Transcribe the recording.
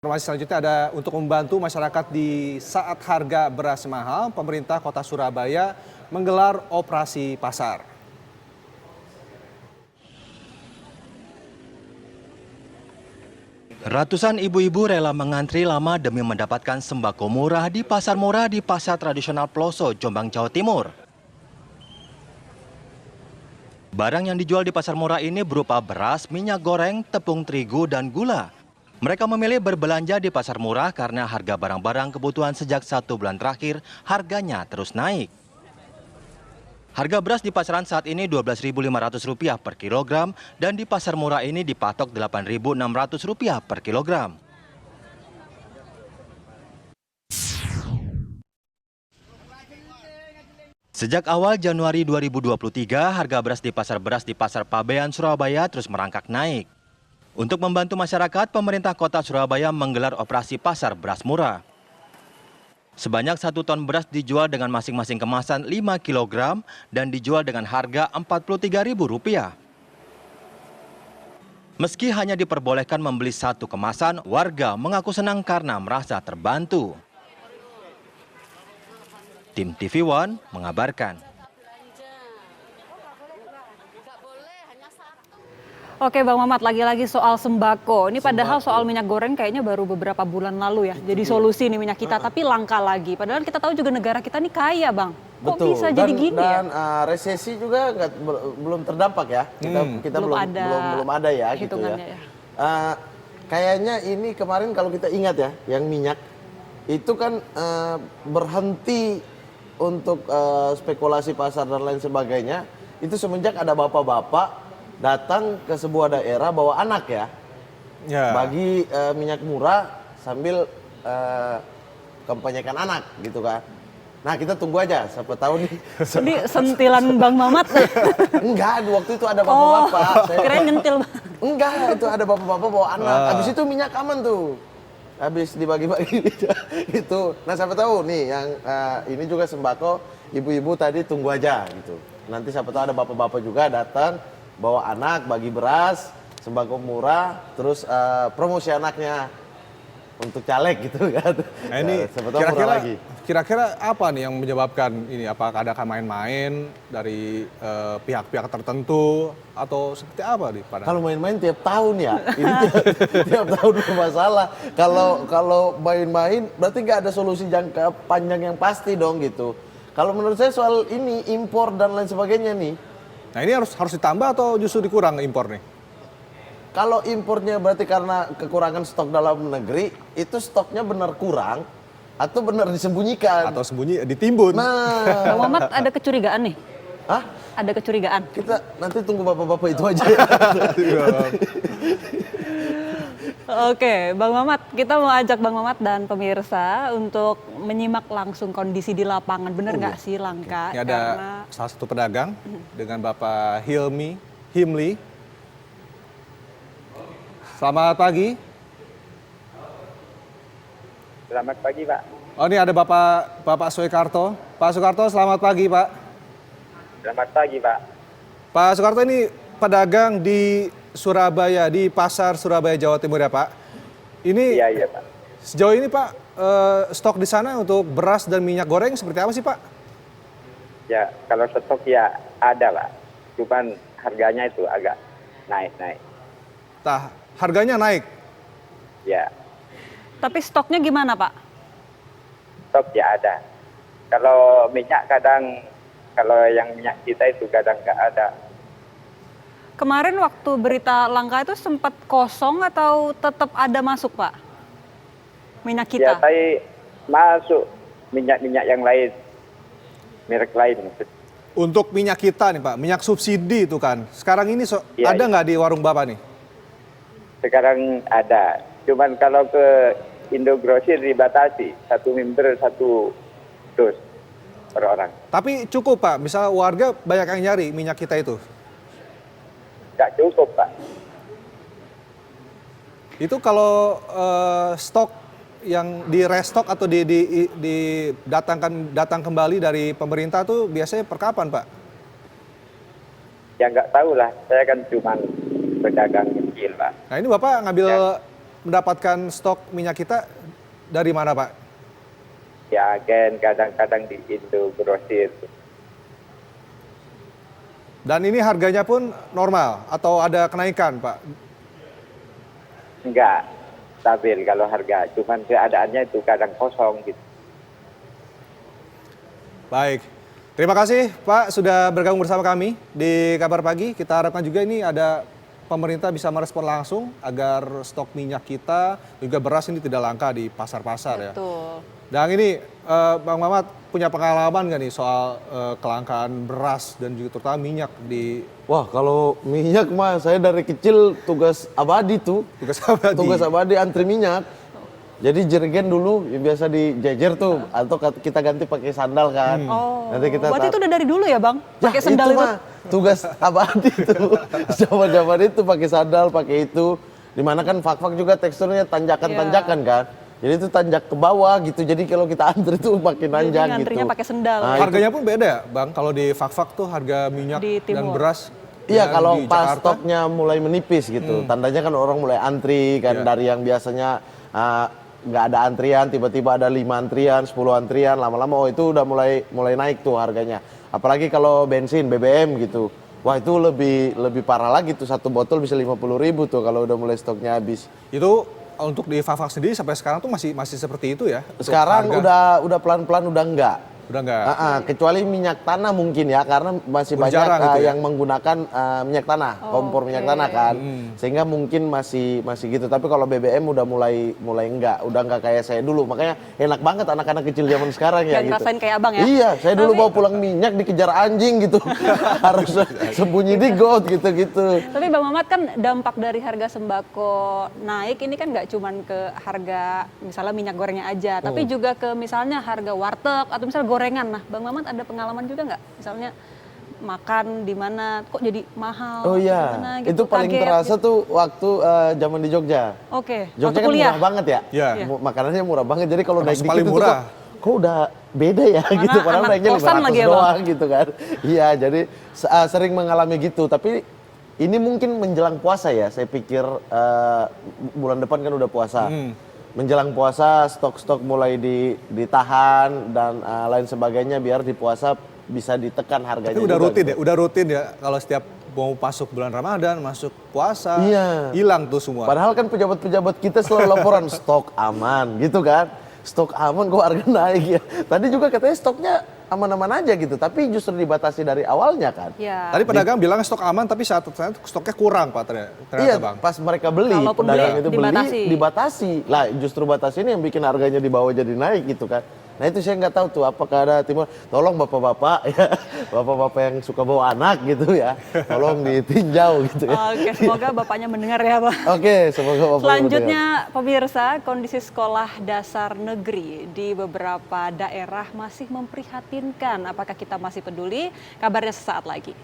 Informasi selanjutnya ada untuk membantu masyarakat di saat harga beras mahal, pemerintah Kota Surabaya menggelar operasi pasar. Ratusan ibu-ibu rela mengantri lama demi mendapatkan sembako murah di pasar tradisional Ploso, Jombang, Jawa Timur. Barang yang dijual di pasar murah ini berupa beras, minyak goreng, tepung terigu, dan gula. Mereka memilih berbelanja di pasar murah karena harga barang-barang kebutuhan sejak 1 bulan terakhir harganya terus naik. Harga beras di pasaran saat ini Rp12.500 per kilogram dan di pasar murah ini dipatok Rp8.600 per kilogram. Sejak awal Januari 2023, harga beras di Pasar Pabean, Surabaya terus merangkak naik. Untuk membantu masyarakat, pemerintah Kota Surabaya menggelar operasi pasar beras murah. Sebanyak 1 ton beras dijual dengan masing-masing kemasan 5 kg dan dijual dengan harga Rp43.000. Meski hanya diperbolehkan membeli 1 kemasan, warga mengaku senang karena merasa terbantu. Tim TV One mengabarkan. Oke Bang Mamat, lagi-lagi soal sembako. Ini padahal soal minyak goreng kayaknya baru beberapa bulan lalu ya. Jadi solusi nih minyak kita, tapi langka lagi. Padahal kita tahu juga negara kita nih kaya Bang. Kok Betul. bisa jadi gini ya? Dan resesi juga belum terdampak ya. Kita belum ada ya gitu ya. Kayaknya ini kemarin kalau kita ingat ya, yang minyak itu kan berhenti untuk spekulasi pasar dan lain sebagainya. Itu semenjak ada bapak-bapak datang ke sebuah daerah bawa anak ya, bagi minyak murah sambil kampanyekan anak gitu kan. Nah kita tunggu aja, siapa tahu nih. Ini sentilan Bang Mamat. Enggak, waktu itu ada bapak-bapak. Kirain nyentil. Enggak, itu ada bapak-bapak bawa anak. Habis itu minyak aman tuh. Habis dibagi-bagi gitu. Nah siapa tahu nih yang ini juga sembako, ibu-ibu tadi tunggu aja gitu. Nanti siapa tahu ada bapak-bapak juga datang bawa anak, bagi beras, sembako murah, terus promosi anaknya untuk caleg gitu kan. Nah ini kira-kira apa nih yang menyebabkan ini? Apakah ada main-main dari pihak-pihak tertentu atau seperti apa nih? Kalau main-main tiap tahun ya, ini tiap tahun bermasalah. Kalau main-main berarti nggak ada solusi jangka panjang yang pasti dong gitu. Kalau menurut saya soal ini impor dan lain sebagainya nih. Nah ini harus ditambah atau justru dikurang impor nih? Kalau impornya berarti karena kekurangan stok dalam negeri, itu stoknya benar kurang atau benar disembunyikan? Atau ditimbun? Nah, Bang Mamat ada kecurigaan nih? Hah? Ada kecurigaan? Kita nanti tunggu bapak-bapak itu aja ya. Oke, Bang Mamat, kita mau ajak Bang Mamat dan pemirsa untuk menyimak langsung kondisi di lapangan. Bener nggak sih langka? Ini ada salah satu pedagang dengan Bapak Himli. Selamat pagi. Selamat pagi, Pak. Oh ini ada Bapak Soekarto. Pak Soekarto, selamat pagi Pak. Selamat pagi, Pak. Pak Soekarto ini pedagang di Surabaya, di Pasar Surabaya, Jawa Timur ya Pak. Ini Iya Pak. Sejauh ini Pak, stok di sana untuk beras dan minyak goreng seperti apa sih Pak? Ya, kalau stok ya ada, Pak. Cuman harganya itu agak naik-naik. Nah, harganya naik? Ya. Tapi stoknya gimana Pak? Stok ya ada. Kalau minyak kalau yang minyak kita itu kadang nggak ada. Kemarin waktu berita langka itu sempat kosong atau tetap ada masuk Pak? Minyak kita? Ya, tapi masuk minyak-minyak yang lain, merek lain. Untuk minyak kita nih Pak, minyak subsidi itu kan. Sekarang ini ada nggak di warung Bapak nih? Sekarang ada. Cuman kalau ke Indogrosir dibatasi, 1 member 1 dus per orang. Tapi cukup Pak, misal warga banyak yang nyari minyak kita itu? Nggak cukup, Pak. Itu kalau stok yang di restock atau datang kembali dari pemerintah tuh biasanya per kapan Pak? Ya nggak tahu lah, saya kan cuma pedagang kecil, Pak. Nah ini Bapak ngambil mendapatkan stok minyak kita dari mana, Pak? Ya agen, kadang-kadang di Indo Grosir. Dan ini harganya pun normal atau ada kenaikan, Pak? Enggak stabil kalau harga, cuman keadaannya itu kadang kosong gitu. Baik, terima kasih Pak sudah bergabung bersama kami di Kabar Pagi. Kita harapkan juga ini ada pemerintah bisa merespon langsung agar stok minyak kita juga beras ini tidak langka di pasar-pasar ya. Betul. Dan ini Bang Mamat punya pengalaman nggak nih soal kelangkaan beras dan juga terutama minyak di Wah, kalau minyak mah saya dari kecil tugas abadi tuh. tugas abadi? Tugas abadi antri minyak. Jadi jerigen dulu yang biasa dijejer tuh, atau kita ganti pakai sandal kan. Oh, Nanti kita berarti itu udah dari dulu ya Bang? Ya, Pakai sendal itu? mah tugas abadi tuh. Zaman-zaman itu pakai sandal, pakai itu. Dimana kan fak-fak juga teksturnya tanjakan-tanjakan kan. Jadi itu tanjak ke bawah gitu. Jadi kalau kita antri tuh pakai nanjak gitu. Ngantrinya pakai sendal. Nah, Harganya pun beda ya Bang, kalau di fak-fak tuh harga minyak Di dan timur. beras. Iya, dengan kalau di pas Jakarta, stoknya mulai menipis gitu. Tandanya kan orang mulai antri kan, Iya. dari yang biasanya nggak ada antrian, tiba-tiba ada 5 antrian, 10 antrian, lama-lama itu udah mulai naik tuh harganya. Apalagi kalau bensin, BBM gitu. Wah, itu lebih parah lagi tuh, satu botol bisa 50.000 tuh kalau udah mulai stoknya habis. itu untuk di fak-fak sendiri sampai sekarang tuh masih seperti itu ya? Untuk Sekarang harga? udah pelan-pelan udah enggak. Udah enggak? Kecuali minyak tanah mungkin ya, karena masih Udah banyak jarang gitu ya? yang menggunakan minyak tanah, kompor minyak tanah kan, sehingga mungkin masih gitu. Tapi kalau BBM udah mulai udah enggak kayak saya dulu. Makanya enak banget anak-anak kecil zaman sekarang ya. Nggak gitu. ngerasain kayak abang ya? Iya, saya dulu Tapi- bawa pulang minyak dikejar anjing gitu, harus sembunyi di got gitu-gitu. Tapi Bang Mamat kan dampak dari harga sembako naik ini kan nggak cuman ke harga misalnya minyak gorengnya aja, tapi juga ke misalnya harga warteg atau misalnya gorengan. Nah, Bang Mamat ada pengalaman juga nggak? Misalnya makan di mana kok jadi mahal? Oh gimana iya, gitu, itu paling kaget terasa gitu. tuh waktu zaman di Jogja. Oke, Jogja waktu kan kuliah. murah banget ya. Iya. Makanannya murah banget. Jadi kalau naik Termasuk dikit paling itu murah. kok udah beda ya Mana gitu. Padahal anak naiknya kosan 500 lagi ya, Bang? doang gitu kan. Iya, jadi sering mengalami gitu. Tapi ini mungkin menjelang puasa ya. Saya pikir bulan depan kan udah puasa. Menjelang puasa stok-stok mulai ditahan dan lain sebagainya biar di puasa bisa ditekan harganya. Tapi udah juga rutin gitu. ya, udah rutin ya kalau setiap mau masuk bulan Ramadan, masuk puasa, Iya. hilang tuh semua. Padahal kan pejabat-pejabat kita selalu laporan stok aman gitu kan. Stok aman kok harga naik ya. Tadi juga katanya stoknya aman-aman aja gitu, tapi justru dibatasi dari awalnya kan. Ya. Tadi pedagang bilang stok aman tapi saat ternyata stoknya kurang Pak ternyata Iya, Bang. pas mereka beli, Kalaupun pedagang beli, itu dibatasi. Lah justru batasi ini yang bikin harganya di bawah jadi naik gitu kan. Nah itu saya nggak tahu tuh apakah ada timur, tolong bapak-bapak ya, bapak-bapak yang suka bawa anak gitu ya, tolong ditinjau gitu ya. Oke, semoga bapaknya mendengar ya, Bang. Oke, semoga bapak Selanjutnya, pemirsa, kondisi sekolah dasar negeri di beberapa daerah masih memprihatinkan. Apakah kita masih peduli? Kabarnya sesaat lagi.